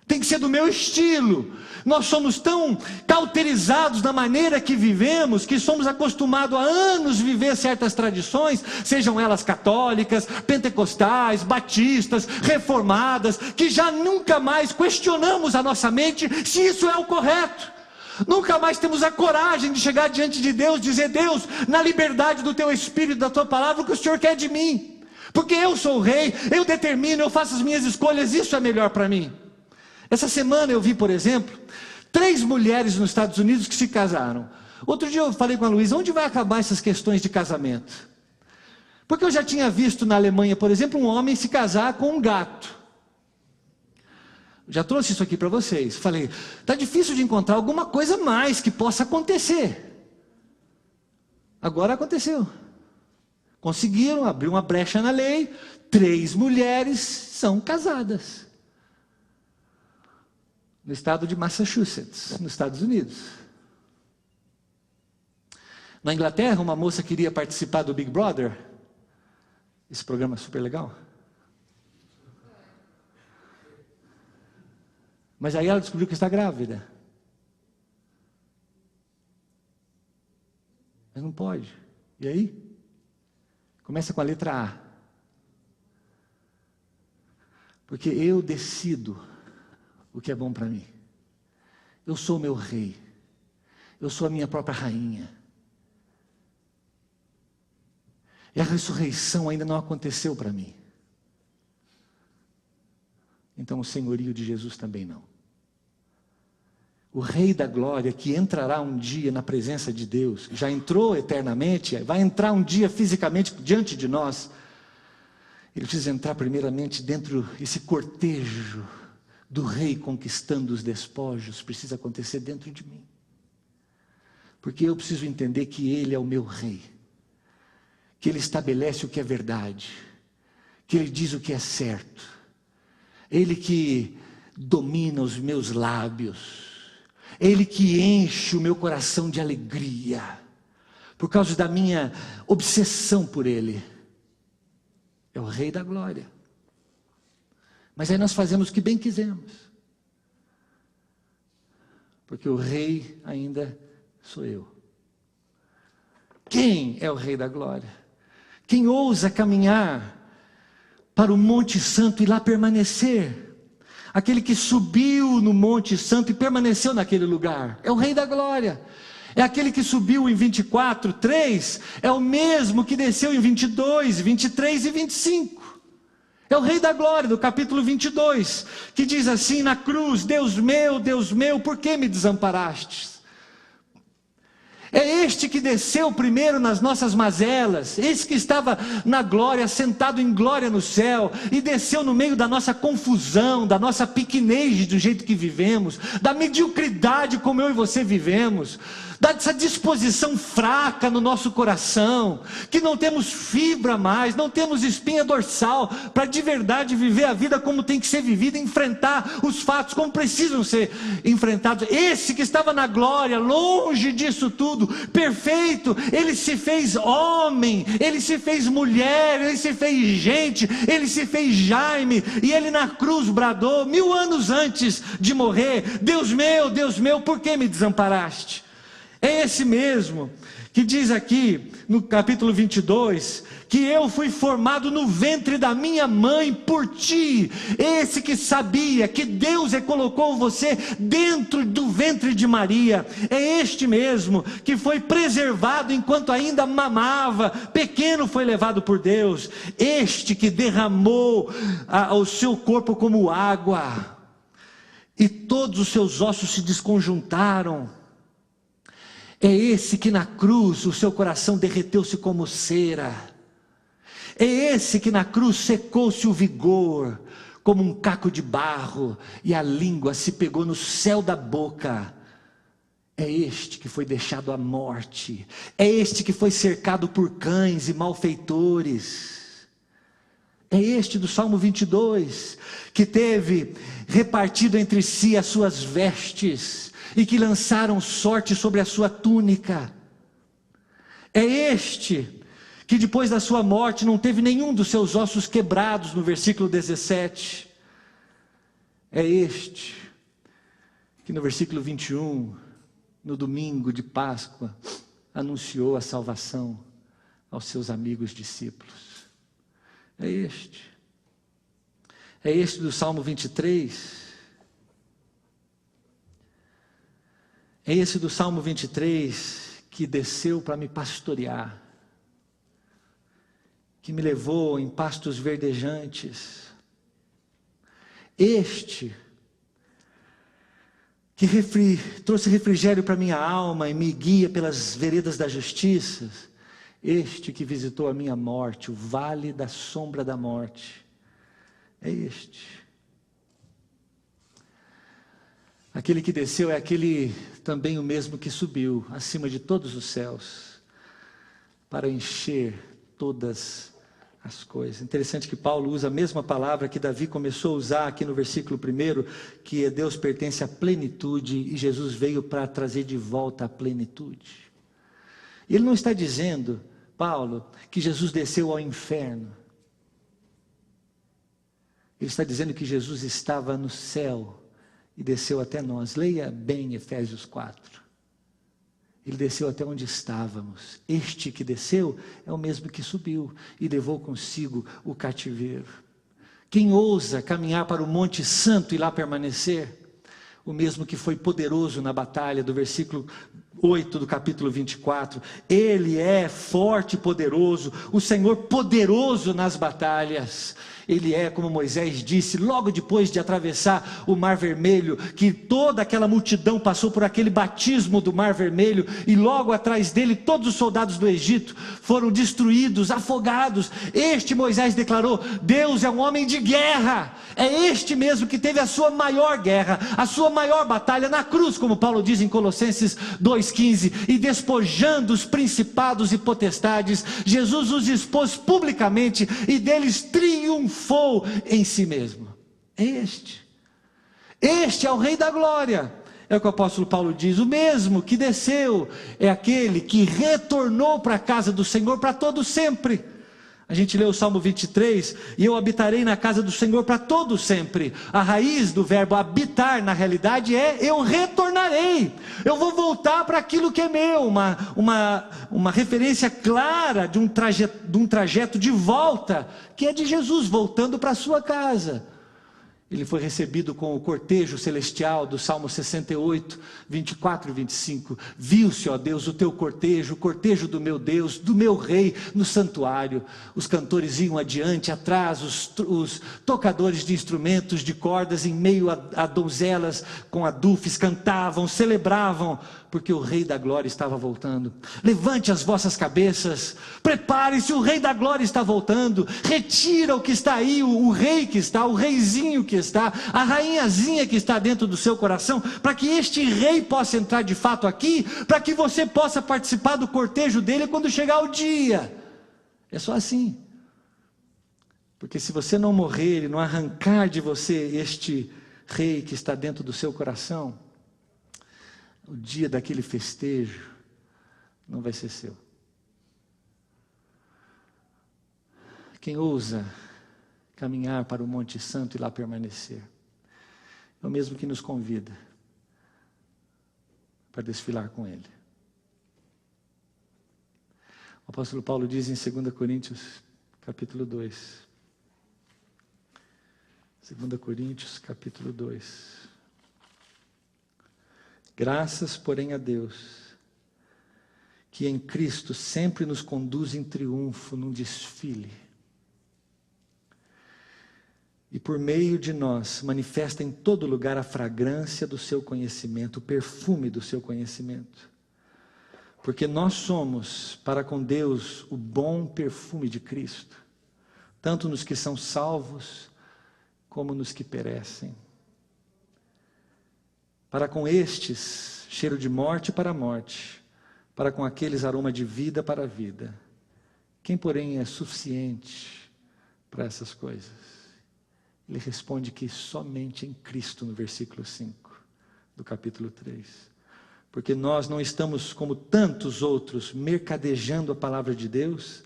Tem que ser do meu estilo. Nós somos tão cauterizados na maneira que vivemos, que somos acostumados há anos viver certas tradições, sejam elas católicas, pentecostais, batistas, reformadas, que já nunca mais questionamos a nossa mente se isso é o correto. Nunca mais temos a coragem de chegar diante de Deus, dizer: Deus, na liberdade do teu Espírito, da tua palavra, o que o Senhor quer de mim? Porque eu sou o rei, eu determino, eu faço as minhas escolhas, isso é melhor para mim. Essa semana eu vi, por exemplo, 3 mulheres nos Estados Unidos que se casaram. Outro dia eu falei com a Luísa: onde vai acabar essas questões de casamento? Porque eu já tinha visto na Alemanha, por exemplo, um homem se casar com um gato. Já trouxe isso aqui para vocês. Falei, está difícil de encontrar alguma coisa mais que possa acontecer. Agora aconteceu. Conseguiram abrir uma brecha na lei, 3 mulheres são casadas. No estado de Massachusetts, nos Estados Unidos. Na Inglaterra, uma moça queria participar do Big Brother. Esse programa é super legal. Mas aí ela descobriu que está grávida. Mas não pode. E aí? Começa com a letra A. Porque eu decido o que é bom para mim. Eu sou o meu rei. Eu sou a minha própria rainha. E a ressurreição ainda não aconteceu para mim. Então o senhorio de Jesus também não. O Rei da Glória, que entrará um dia na presença de Deus, já entrou eternamente, vai entrar um dia fisicamente diante de nós. Ele precisa entrar primeiramente dentro desse cortejo do rei conquistando os despojos, precisa acontecer dentro de mim. Porque eu preciso entender que Ele é o meu rei, que Ele estabelece o que é verdade, que Ele diz o que é certo, Ele que domina os meus lábios, Ele que enche o meu coração de alegria, por causa da minha obsessão por Ele. É o Rei da Glória. Mas aí nós fazemos o que bem quisermos, porque o Rei ainda sou eu. Quem é o Rei da Glória? Quem ousa caminhar para o Monte Santo e lá permanecer? Aquele que subiu no Monte Santo e permaneceu naquele lugar, é o Rei da Glória. É aquele que subiu em 24:3, é o mesmo que desceu em 22, 23 e 25. É o Rei da Glória, do capítulo 22, que diz assim na cruz: Deus meu, por que me desamparastes? É este que desceu primeiro nas nossas mazelas, esse que estava na glória, sentado em glória no céu, e desceu no meio da nossa confusão, da nossa pequenez do jeito que vivemos, da mediocridade como eu e você vivemos, dessa disposição fraca no nosso coração, que não temos fibra mais, não temos espinha dorsal, para de verdade viver a vida como tem que ser vivida, enfrentar os fatos como precisam ser enfrentados. Esse que estava na glória, longe disso tudo, perfeito, ele se fez homem, ele se fez mulher, ele se fez gente, ele se fez Jaime, e ele na cruz bradou, 1000 anos antes de morrer: Deus meu, por que me desamparaste? É esse mesmo que diz aqui no capítulo 22, que eu fui formado no ventre da minha mãe por ti. Esse que sabia que Deus colocou você dentro do ventre de Maria. É este mesmo que foi preservado enquanto ainda mamava, pequeno foi levado por Deus. Este que derramou o seu corpo como água, e todos os seus ossos se desconjuntaram. É esse que na cruz o seu coração derreteu-se como cera. É esse que na cruz secou-se o vigor como um caco de barro, e a língua se pegou no céu da boca. É este que foi deixado à morte. É este que foi cercado por cães e malfeitores. É este do Salmo 22, que teve repartido entre si as suas vestes, e que lançaram sorte sobre a sua túnica. É este que depois da sua morte não teve nenhum dos seus ossos quebrados, no versículo 17. É este que no versículo 21, no domingo de Páscoa, anunciou a salvação aos seus amigos discípulos. É este do Salmo 23. É esse do Salmo 23 que desceu para me pastorear, que me levou em pastos verdejantes. Este que trouxe refrigério para minha alma e me guia pelas veredas da justiça. Este que visitou a minha morte, o vale da sombra da morte. É este. Aquele que desceu é aquele também o mesmo que subiu acima de todos os céus, para encher todas as coisas. Interessante que Paulo usa a mesma palavra que Davi começou a usar aqui no versículo 1, que Deus pertence à plenitude, e Jesus veio para trazer de volta a plenitude. Ele não está dizendo, Paulo, que Jesus desceu ao inferno. Ele está dizendo que Jesus estava no céu e desceu até nós. Leia bem Efésios 4. Ele desceu até onde estávamos. Este que desceu é o mesmo que subiu e levou consigo o cativeiro. Quem ousa caminhar para o Monte Santo e lá permanecer? O mesmo que foi poderoso na batalha, do versículo 8 do capítulo 24. Ele é forte e poderoso, o Senhor poderoso nas batalhas. Ele é, como Moisés disse, logo depois de atravessar o Mar Vermelho, que toda aquela multidão passou por aquele batismo do Mar Vermelho, e logo atrás dele todos os soldados do Egito foram destruídos, afogados. Este Moisés declarou: Deus é um homem de guerra. É este mesmo que teve a sua maior guerra, a sua maior batalha na cruz, como Paulo diz em Colossenses 2:8. 2,15, e despojando os principados e potestades, Jesus os expôs publicamente e deles triunfou em si mesmo. Este é o Rei da Glória. É o que o apóstolo Paulo diz: o mesmo que desceu é aquele que retornou para a casa do Senhor para todo sempre. A gente lê o Salmo 23, e eu habitarei na casa do Senhor para todo sempre. A raiz do verbo habitar, na realidade, é eu retornarei. Eu vou voltar para aquilo que é meu. Uma referência clara de um trajeto de volta, que é de Jesus voltando para a sua casa. Ele foi recebido com o cortejo celestial do Salmo 68, 24 e 25. Viu-se, ó Deus, o teu cortejo, o cortejo do meu Deus, do meu rei, no santuário. Os cantores iam adiante, atrás, os tocadores de instrumentos, de cordas, em meio a donzelas com adufes, cantavam, celebravam, porque o Rei da Glória estava voltando. Levante as vossas cabeças, prepare-se, o Rei da Glória está voltando. Retira o que está aí, o rei que está, o reizinho que está, a rainhazinha que está dentro do seu coração, para que este rei possa entrar de fato aqui, para que você possa participar do cortejo dele quando chegar o dia. É só assim. Porque se você não morrer, ele não arrancar de você este rei que está dentro do seu coração, o dia daquele festejo não vai ser seu. Quem ousa caminhar para o Monte Santo e lá permanecer, é o mesmo que nos convida para desfilar com Ele. O apóstolo Paulo diz em 2 Coríntios, capítulo 2. 2 Coríntios, capítulo 2. Graças, porém, a Deus, que em Cristo sempre nos conduz em triunfo num desfile. E por meio de nós manifesta em todo lugar a fragrância do seu conhecimento, o perfume do seu conhecimento. Porque nós somos para com Deus o bom perfume de Cristo, tanto nos que são salvos como nos que perecem. Para com estes, cheiro de morte para a morte, para com aqueles, aroma de vida para a vida. Quem, porém, é suficiente para essas coisas? Ele responde que somente em Cristo, no versículo 5 do capítulo 3. Porque nós não estamos como tantos outros, mercadejando a palavra de Deus,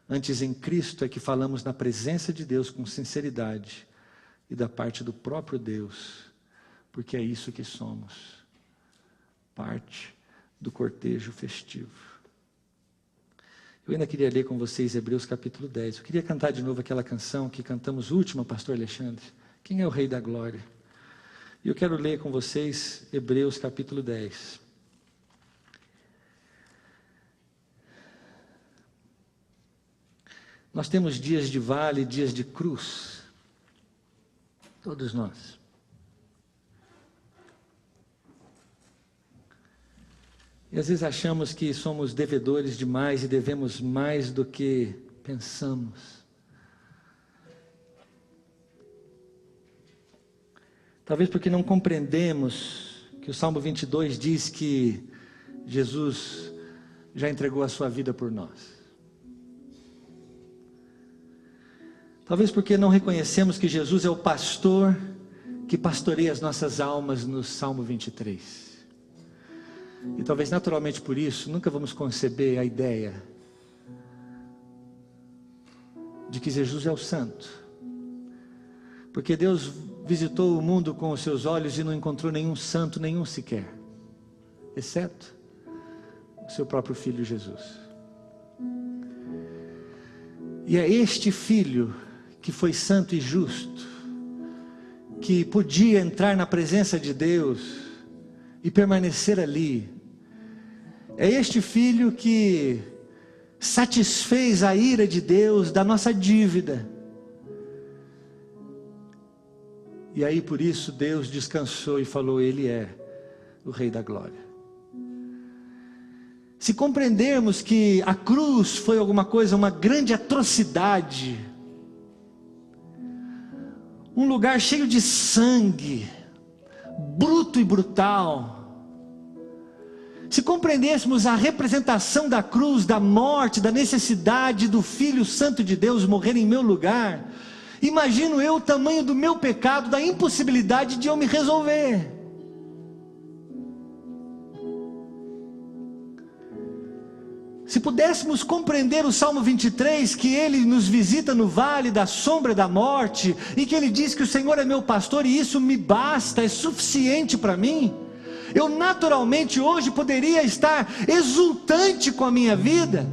antes em Cristo é que falamos na presença de Deus com sinceridade, e da parte do próprio Deus, porque é isso que somos, parte do cortejo festivo. Eu ainda queria ler com vocês Hebreus capítulo 10. Eu queria cantar de novo aquela canção que cantamos última, pastor Alexandre. Quem é o Rei da Glória? E eu quero ler com vocês Hebreus capítulo 10. Nós temos dias de vale, dias de cruz. Todos nós. E às vezes achamos que somos devedores demais e devemos mais do que pensamos. Talvez porque não compreendemos que o Salmo 22 diz que Jesus já entregou a sua vida por nós. Talvez porque não reconhecemos que Jesus é o pastor que pastoreia as nossas almas no Salmo 23. E talvez naturalmente por isso, nunca vamos conceber a ideia de que Jesus é o santo. Porque Deus visitou o mundo com os seus olhos e não encontrou nenhum santo, nenhum sequer, exceto o seu próprio Filho Jesus. E é este Filho que foi santo e justo, que podia entrar na presença de Deus e permanecer ali. É este Filho que satisfez a ira de Deus da nossa dívida. E aí por isso Deus descansou e falou: Ele é o Rei da Glória. Se compreendermos que a cruz foi alguma coisa, uma grande atrocidade, um lugar cheio de sangue, bruto e brutal, se compreendêssemos a representação da cruz, da morte, da necessidade do Filho Santo de Deus morrer em meu lugar, imagino eu o tamanho do meu pecado, da impossibilidade de eu me resolver. Se pudéssemos compreender o Salmo 23, que ele nos visita no vale da sombra da morte, e que ele diz que o Senhor é meu pastor e isso me basta, é suficiente para mim, eu naturalmente hoje poderia estar exultante com a minha vida,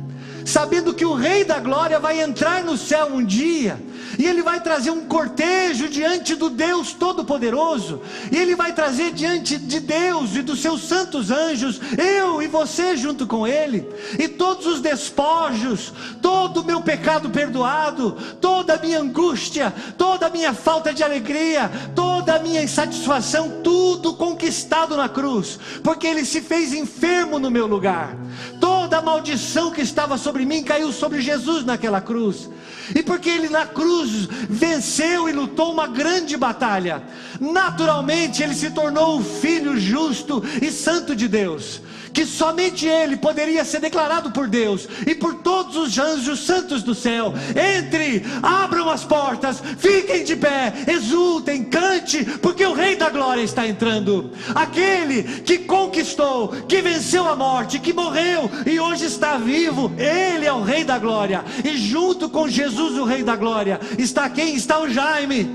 sabendo que o Rei da Glória vai entrar no céu um dia, e Ele vai trazer um cortejo diante do Deus Todo-Poderoso, e Ele vai trazer diante de Deus e dos seus santos anjos, eu e você junto com Ele, e todos os despojos, todo o meu pecado perdoado, toda a minha angústia, toda a minha falta de alegria, toda a minha insatisfação, tudo conquistado na cruz, porque Ele se fez enfermo no meu lugar, toda a maldição que estava sobre mim caiu sobre Jesus naquela cruz, e porque Ele na cruz venceu e lutou uma grande batalha, naturalmente Ele se tornou o Filho justo e santo de Deus, que somente Ele poderia ser declarado por Deus e por todos os anjos santos do céu. Entre, abram as portas, fiquem de pé, exultem, cante, porque o Rei da Glória está entrando, aquele que conquistou, que venceu a morte, que morreu e hoje está vivo. Ele é o Rei da Glória, e junto com Jesus, o Rei da Glória, está quem? Está o Jaime,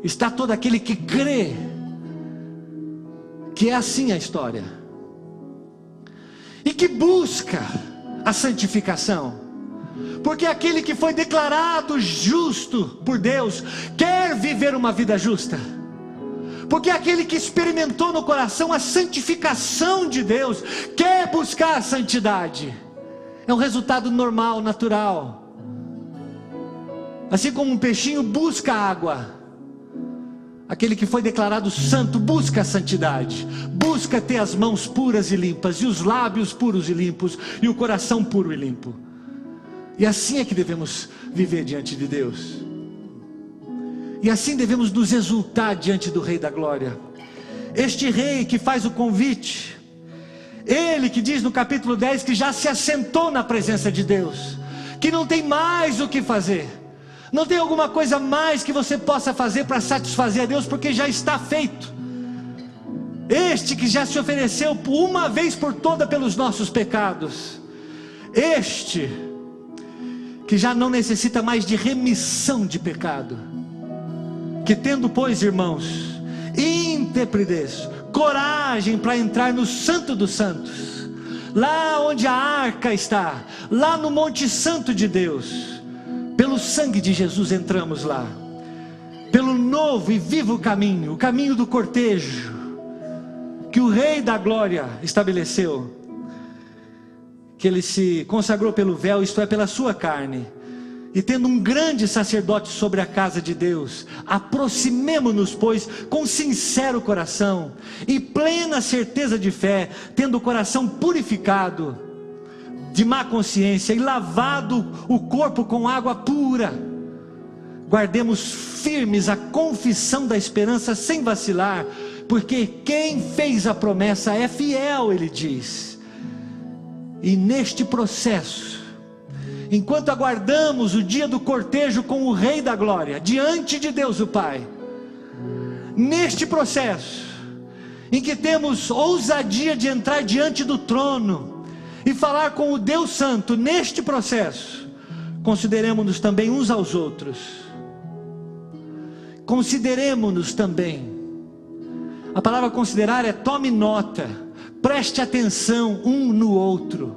está todo aquele que crê que é assim a história, e que busca a santificação, porque aquele que foi declarado justo por Deus, quer viver uma vida justa, porque aquele que experimentou no coração a santificação de Deus, quer buscar a santidade. É um resultado normal, natural, assim como um peixinho busca água, aquele que foi declarado santo busca a santidade, busca ter as mãos puras e limpas, e os lábios puros e limpos, e o coração puro e limpo. E assim é que devemos viver diante de Deus, e assim devemos nos exultar diante do Rei da Glória, este Rei que faz o convite, Ele que diz no capítulo 10 que já se assentou na presença de Deus, que não tem mais o que fazer, não tem alguma coisa mais que você possa fazer para satisfazer a Deus, porque já está feito. Este que já se ofereceu uma vez por toda pelos nossos pecados, este que já não necessita mais de remissão de pecado, que tendo, pois, irmãos, intrepidez, coragem para entrar no Santo dos Santos, lá onde a arca está, lá no Monte Santo de Deus, pelo sangue de Jesus entramos lá, pelo novo e vivo caminho, o caminho do cortejo, que o Rei da Glória estabeleceu, que Ele se consagrou pelo véu, isto é, pela sua carne, e tendo um grande sacerdote sobre a casa de Deus, aproximemo-nos, pois, com sincero coração, e plena certeza de fé, tendo o coração purificado de má consciência, e lavado o corpo com água pura, guardemos firmes a confissão da esperança sem vacilar, porque quem fez a promessa é fiel, Ele diz. E neste processo, enquanto aguardamos o dia do cortejo com o Rei da Glória, diante de Deus o Pai, neste processo, em que temos ousadia de entrar diante do trono, e falar com o Deus Santo, neste processo, consideremos-nos também uns aos outros, consideremos-nos também, a palavra considerar é tome nota, preste atenção um no outro.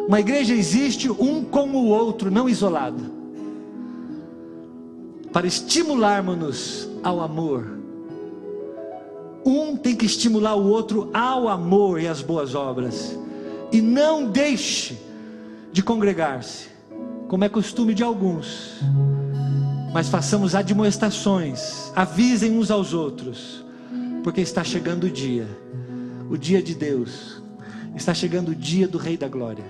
Uma igreja existe um com o outro, não isolado, para estimularmos-nos ao amor. Um tem que estimular o outro ao amor e às boas obras. E não deixe de congregar-se, como é costume de alguns, mas façamos admoestações, avisem uns aos outros, porque está chegando o dia de Deus, está chegando o dia do Rei da Glória.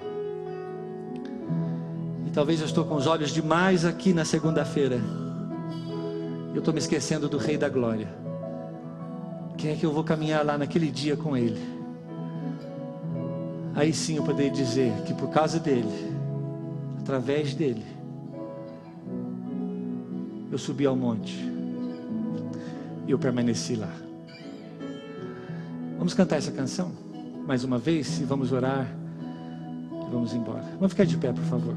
E talvez eu estou com os olhos demais aqui na segunda-feira, eu estou me esquecendo do Rei da Glória. Quem é que eu vou caminhar lá naquele dia com Ele? Aí sim eu poderia dizer que por causa dEle, através dEle, eu subi ao monte e eu permaneci lá. Vamos cantar essa canção mais uma vez e vamos orar e vamos embora. Vamos ficar de pé, por favor.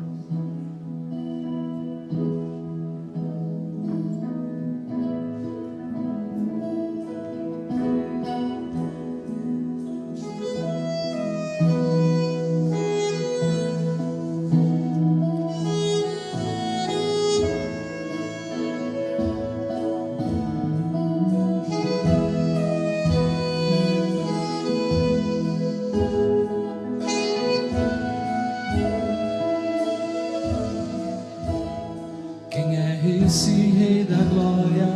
Esse Rei da Glória,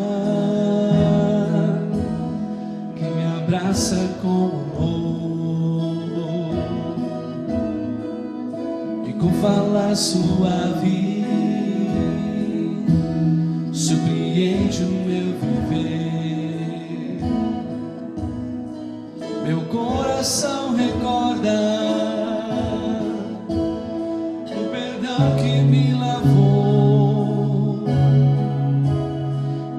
que me abraça com amor e com falar suave surpreende o meu viver. Meu coração recorda o perdão que me lavou.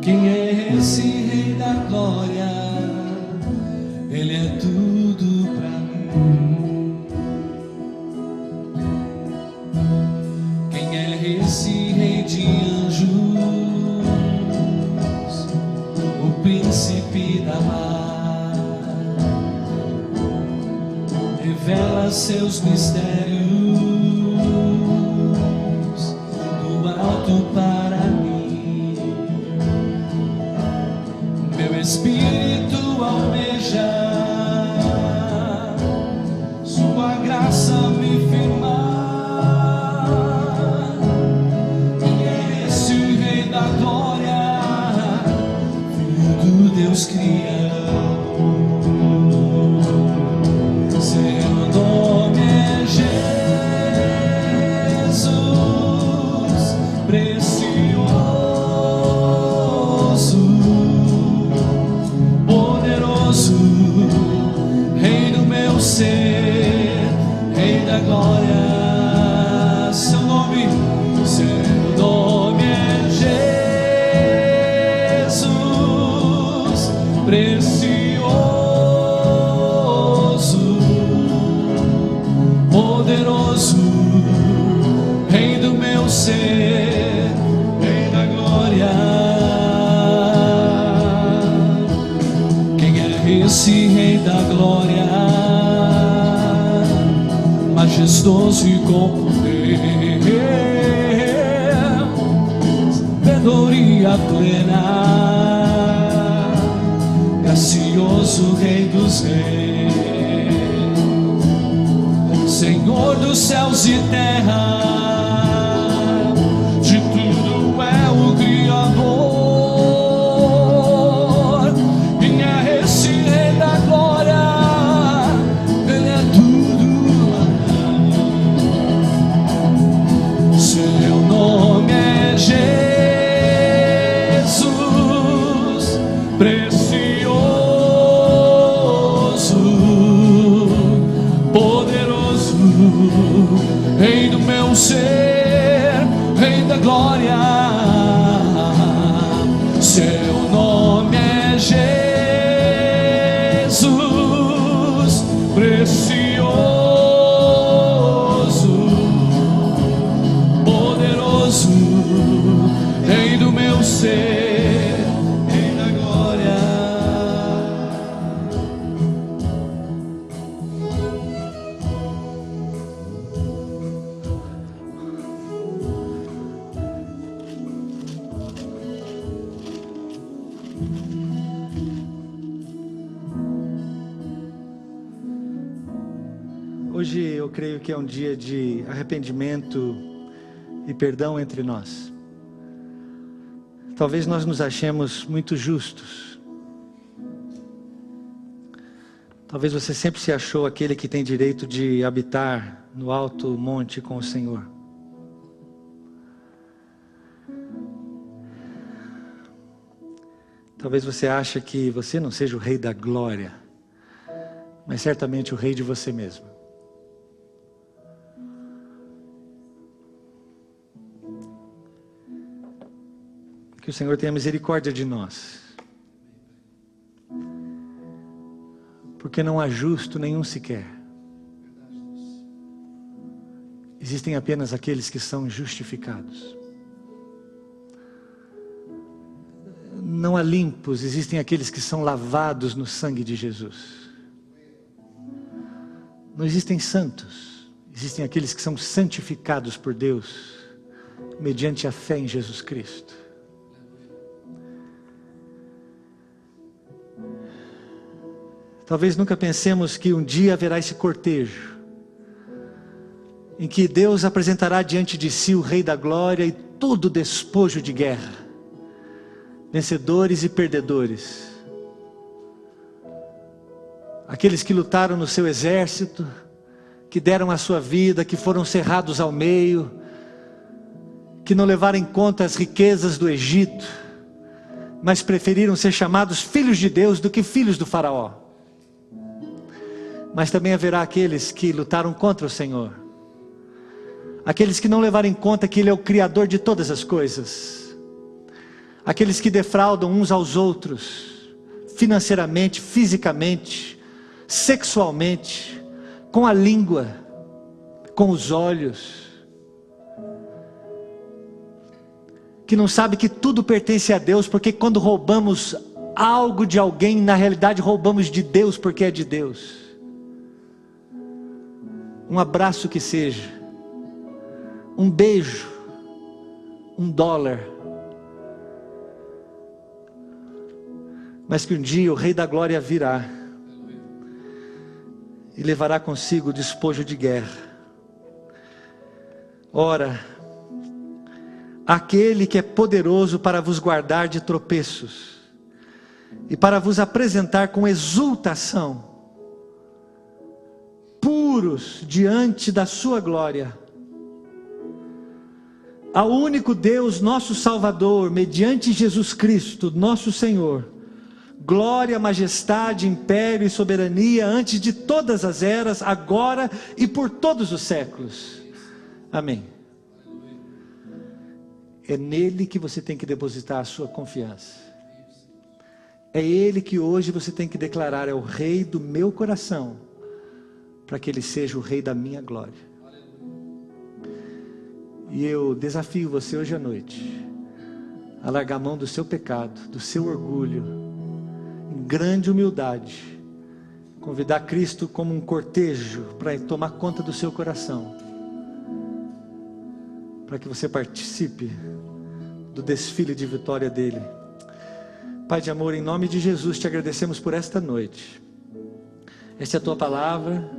Quem é esse Rei da Glória? Ele é tudo pra mim. Quem é esse Rei de anjos? O príncipe da paz. Revela seus mistérios do alto para mim. Meu espírito almeja sua graça me firmar. Quem é esse Rei da Glória? Filho do Deus criador. Seu nome é Jesus, precioso, Rei do meu ser, Rei da glória. Seu nome é Jesus, precioso, poderoso, Rei do meu ser, Rei da glória. Esse Rei da Glória, majestoso e com poder, sabedoria plena, gracioso Rei dos reis, Senhor dos céus e terra, de tudo é o Criador. Rei do meu ser, Rei da glória. Seu nome é Jesus, precioso, poderoso, Rei do meu ser, Rei da glória. Hoje eu creio que é um dia de arrependimento e perdão entre nós. Talvez nós nos achemos muito justos. Talvez você sempre se achou aquele que tem direito de habitar no alto monte com o Senhor. Talvez você ache que você não seja o rei da glória, mas certamente o rei de você mesmo. Que o Senhor tenha misericórdia de nós. Porque não há justo nenhum sequer. Existem apenas aqueles que são justificados. Não há limpos, existem aqueles que são lavados no sangue de Jesus. Não existem santos, existem aqueles que são santificados por Deus, mediante a fé em Jesus Cristo. Talvez nunca pensemos que um dia haverá esse cortejo, em que Deus apresentará diante de si o Rei da Glória e todo despojo de guerra, vencedores e perdedores, aqueles que lutaram no seu exército, que deram a sua vida, que foram cerrados ao meio, que não levaram em conta as riquezas do Egito, mas preferiram ser chamados filhos de Deus do que filhos do faraó. Mas também haverá aqueles que lutaram contra o Senhor, aqueles que não levaram em conta que Ele é o Criador de todas as coisas, aqueles que defraudam uns aos outros, financeiramente, fisicamente, sexualmente, com a língua, com os olhos, que não sabe que tudo pertence a Deus, porque quando roubamos algo de alguém, na realidade roubamos de Deus, porque é de Deus. Um abraço que seja, um beijo, $1, mas que um dia o Rei da Glória virá e levará consigo o despojo de guerra. Ora, aquele que é poderoso para vos guardar de tropeços e para vos apresentar com exultação, puros diante da sua glória, ao único Deus, nosso Salvador, mediante Jesus Cristo, nosso Senhor, glória, majestade, império e soberania antes de todas as eras, agora e por todos os séculos. Amém. É nele que você tem que depositar a sua confiança. É Ele que hoje você tem que declarar: é o Rei do meu coração, para que Ele seja o Rei da minha glória. E eu desafio você hoje à noite a largar a mão do seu pecado, do seu orgulho, em grande humildade, convidar Cristo como um cortejo para tomar conta do seu coração, para que você participe do desfile de vitória dele. Pai de amor, em nome de Jesus te agradecemos por esta noite. Esta é a tua palavra,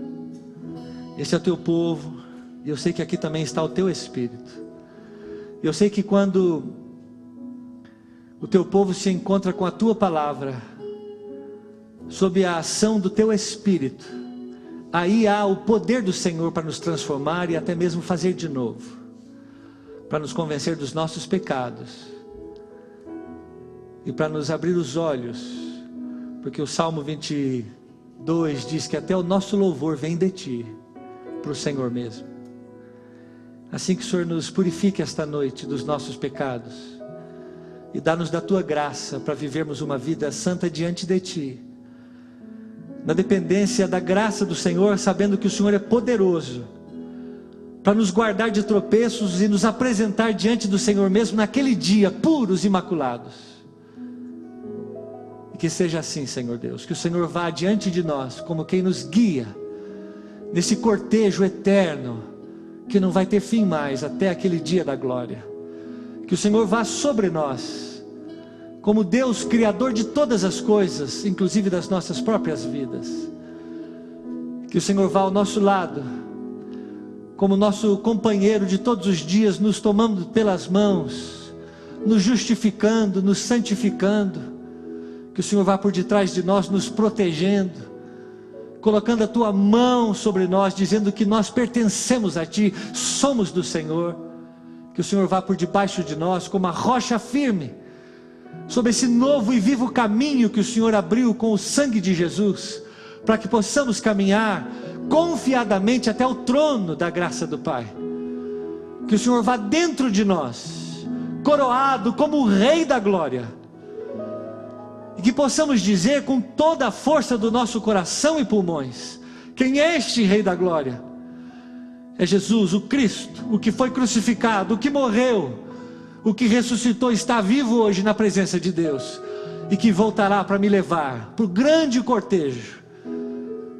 este é o teu povo, e eu sei que aqui também está o teu Espírito. Eu sei que quando o teu povo se encontra com a tua palavra, sob a ação do teu Espírito, aí há o poder do Senhor para nos transformar e até mesmo fazer de novo, para nos convencer dos nossos pecados e para nos abrir os olhos, porque o Salmo 22 diz que até o nosso louvor vem de ti, para o Senhor mesmo. Assim que o Senhor nos purifique esta noite dos nossos pecados e dá-nos da tua graça para vivermos uma vida santa diante de ti, na dependência da graça do Senhor, sabendo que o Senhor é poderoso para nos guardar de tropeços e nos apresentar diante do Senhor mesmo naquele dia, puros e imaculados. E que seja assim, Senhor Deus, que o Senhor vá adiante de nós como quem nos guia nesse cortejo eterno que não vai ter fim mais até aquele dia da glória. Que o Senhor vá sobre nós como Deus criador de todas as coisas, inclusive das nossas próprias vidas. Que o Senhor vá ao nosso lado como nosso companheiro de todos os dias, nos tomando pelas mãos, nos justificando, nos santificando. Que o Senhor vá por detrás de nós, nos protegendo, colocando a tua mão sobre nós, dizendo que nós pertencemos a ti, somos do Senhor. Que o Senhor vá por debaixo de nós como a rocha firme, sobre esse novo e vivo caminho que o Senhor abriu com o sangue de Jesus, para que possamos caminhar confiadamente até o trono da graça do Pai. Que o Senhor vá dentro de nós, coroado como o Rei da Glória, e que possamos dizer com toda a força do nosso coração e pulmões: quem é este Rei da Glória? É Jesus, o Cristo, o que foi crucificado, o que morreu, o que ressuscitou, está vivo hoje na presença de Deus, e que voltará para me levar para o grande cortejo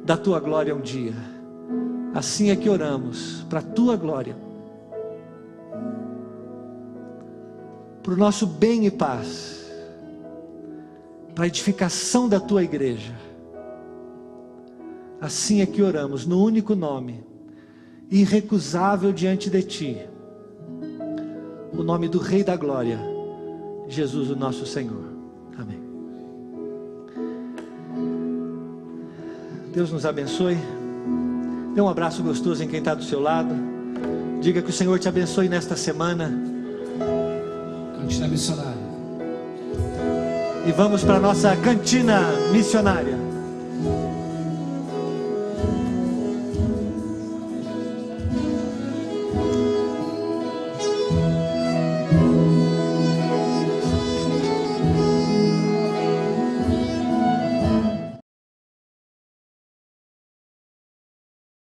da tua glória um dia. Assim é que oramos, para a tua glória, para o nosso bem e paz, para a edificação da tua igreja. Assim é que oramos, no único nome irrecusável diante de ti, o nome do Rei da Glória, Jesus, o nosso Senhor. Amém. Deus nos abençoe. Dê um abraço gostoso em quem está do seu lado. Diga que o Senhor te abençoe nesta semana. Cantina missionária. E vamos para a nossa cantina missionária.